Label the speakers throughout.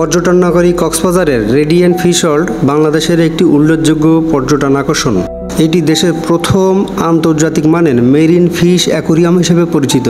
Speaker 1: পর্যটন নগরী কক্সবাজারের রেডিয়েন্ট ফিশ ওয়ার্ল্ড বাংলাদেশের একটি উল্লেখযোগ্য পর্যটন আকর্ষণ। এটি দেশের প্রথম আন্তর্জাতিক মানের মেরিন ফিশ অ্যাকুরিয়াম হিসেবে পরিচিত।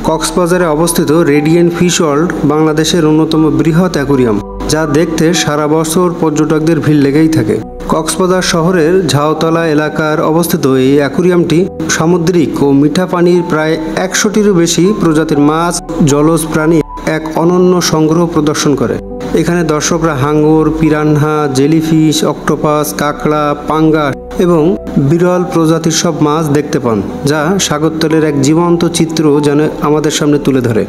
Speaker 1: কক্সবাজারে অবস্থিত রেডিয়েন্ট ফিশ ওয়ার্ল্ড বাংলাদেশের অন্যতম বৃহৎ অ্যাকুরিয়াম, যা দেখতে সারা বছর পর্যটকদের ভিড় লেগেই থাকে। কক্সবাজার শহরের ঝাউতলা এলাকার অবস্থিত এই অ্যাকুরিয়ামটি সামুদ্রিক ও মিঠা পানির প্রায় 100টিরও বেশি প্রজাতির মাছ, জলজ প্রাণী এক অনন্য সংগ্রহ প্রদর্শন করে। এখানে দর্শকরা হাঙর, পিরানহা, জেলিফিশ, অক্টোপাস, কাঁকড়া, পাঙ্গাস এবং বিরল প্রজাতির সব মাছ দেখতে পান, যা সাগরতলের এক জীবন্ত চিত্র যেন আমাদের সামনে তুলে ধরে।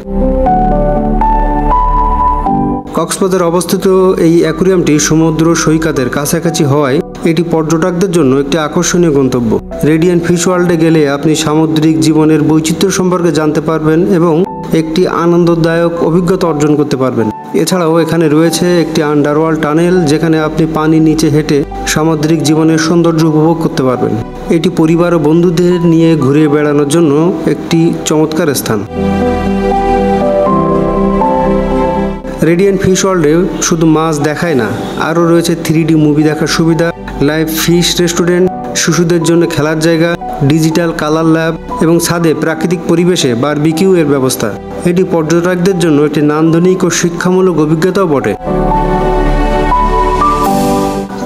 Speaker 1: কক্সবাজার অবস্থিত এই অ্যাকুরিয়ামটি সমুদ্র সৈকতের কাছাকাছি হওয়ায় এটি পর্যটকদের জন্য একটি আকর্ষণীয় গন্তব্য। রেডিয়েন্ট ফিশ ওয়ার্ল্ডে গেলে আপনি সামুদ্রিক জীবনের বৈচিত্র্য সম্পর্কে জানতে পারবেন এবং একটি আনন্দদায়ক অভিজ্ঞতা অর্জন করতে পারবেন। এছাড়াও এখানে রয়েছে একটি আন্ডারওয়ার্ল্ড টানেল, যেখানে আপনি পানির নিচে হেঁটে সামুদ্রিক জীবনের সৌন্দর্য উপভোগ করতে পারবেন। এটি পরিবার ও বন্ধুদের নিয়ে ঘুরে বেড়ানোর জন্য একটি চমৎকার স্থান। রেডিয়েন্ট ফিশ ওয়ার্ল্ডে শুধু মাছ দেখায় না, আরও রয়েছে 3D মুভি দেখার সুবিধা, লাইভ ফিশ রেস্টুরেন্ট, শিশুদের জন্য খেলার জায়গা, ডিজিটাল কালার ল্যাব এবং ছাদে প্রাকৃতিক পরিবেশে বারবিকিউ এর ব্যবস্থা। এটি পর্যটকদের জন্য একটি নান্দনিক ও শিক্ষামূলক অভিজ্ঞতাও বটে।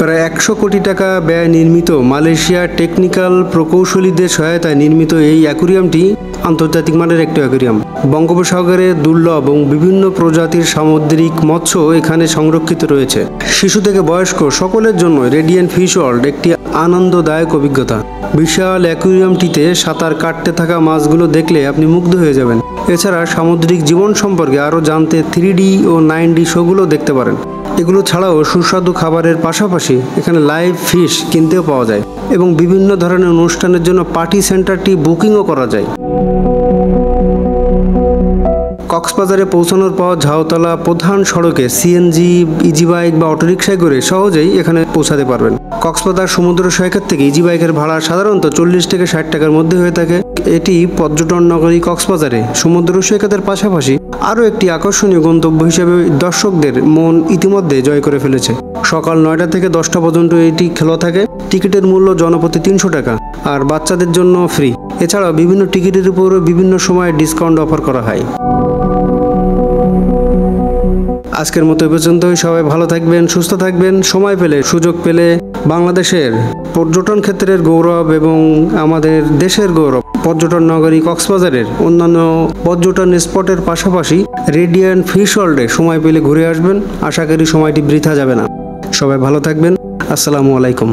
Speaker 1: প্রায় 100 কোটি টাকা ব্যয় নির্মিত মালয়েশিয়ার টেকনিক্যাল প্রকৌশলীদের সহায়তায় নির্মিত এই অ্যাকুরিয়ামটি আন্তর্জাতিক মানের একটি অ্যাকুরিয়াম। বঙ্গোপসাগরে দুর্লভ এবং বিভিন্ন প্রজাতির সামুদ্রিক মৎস্য এখানে সংরক্ষিত রয়েছে। শিশু থেকে বয়স্ক সকলের জন্য রেডিয়েন্ট ফিশ ওয়ার্ল্ড একটি আনন্দদায়ক অভিজ্ঞতা। বিশাল অ্যাকুরিয়ামটিতে সাঁতার কাটতে থাকা মাছগুলো দেখলে আপনি মুগ্ধ হয়ে যাবেন। এছাড়া সামুদ্রিক জীবন সম্পর্কে আরও জানতে 3D ও 9D শোগুলো দেখতে পারেন। এগুলো ছাড়াও সুস্বাদু খাবারের পাশাপাশি এখানে লাইভ ফিশ কিনতেও পাওয়া যায় এবং বিভিন্ন ধরনের অনুষ্ঠানের জন্য পার্টি সেন্টারটি বুকিংও করা যায়। কক্সবাজারে পৌঁছানোর পর ঝাউতলা প্রধান সড়কে সিএনজি, ইজি বাইক বা অটোরিকশায় করে সহজেই এখানে পৌঁছাতে পারবেন। কক্সবাজার সমুদ্র সৈকত থেকে ইজি বাইকের ভাড়া সাধারণত 40 থেকে 60 টাকার মধ্যে হয়ে থাকে। এটি পর্যটন নগরী কক্সবাজারে সমুদ্র সৈকতের পাশাপাশি আরও একটি আকর্ষণীয় গন্তব্য হিসেবে দর্শকদের মন ইতিমধ্যে জয় করে ফেলেছে। সকাল 9টা থেকে 10টা পর্যন্ত এটি খোলা থাকে। টিকিটের মূল্য জনপ্রতি 300 টাকা আর বাচ্চাদের জন্য ফ্রি। এছাড়াও বিভিন্ন টিকিটের উপরও বিভিন্ন সময় ডিসকাউন্ট অফার করা হয়। আজকের মতো এই পর্যন্তই। সবাই ভালো থাকবেন, সুস্থ থাকবেন। সময় পেলে, সুযোগ পেলে পর্যটন ক্ষেত্রের গৌরব এবং আমাদের দেশের গৌরব পর্যটন নগরী কক্সবাজারের অন্যান্য পর্যটন স্পটের পাশাপাশি রেডিয়েন্ট ফিশ ওয়ার্ল্ডে সময় পেলে ঘুরে আসবেন। আশা করি সময়টি বৃথা যাবে না। সবাই ভালো থাকবেন। আসসালামু আলাইকুম।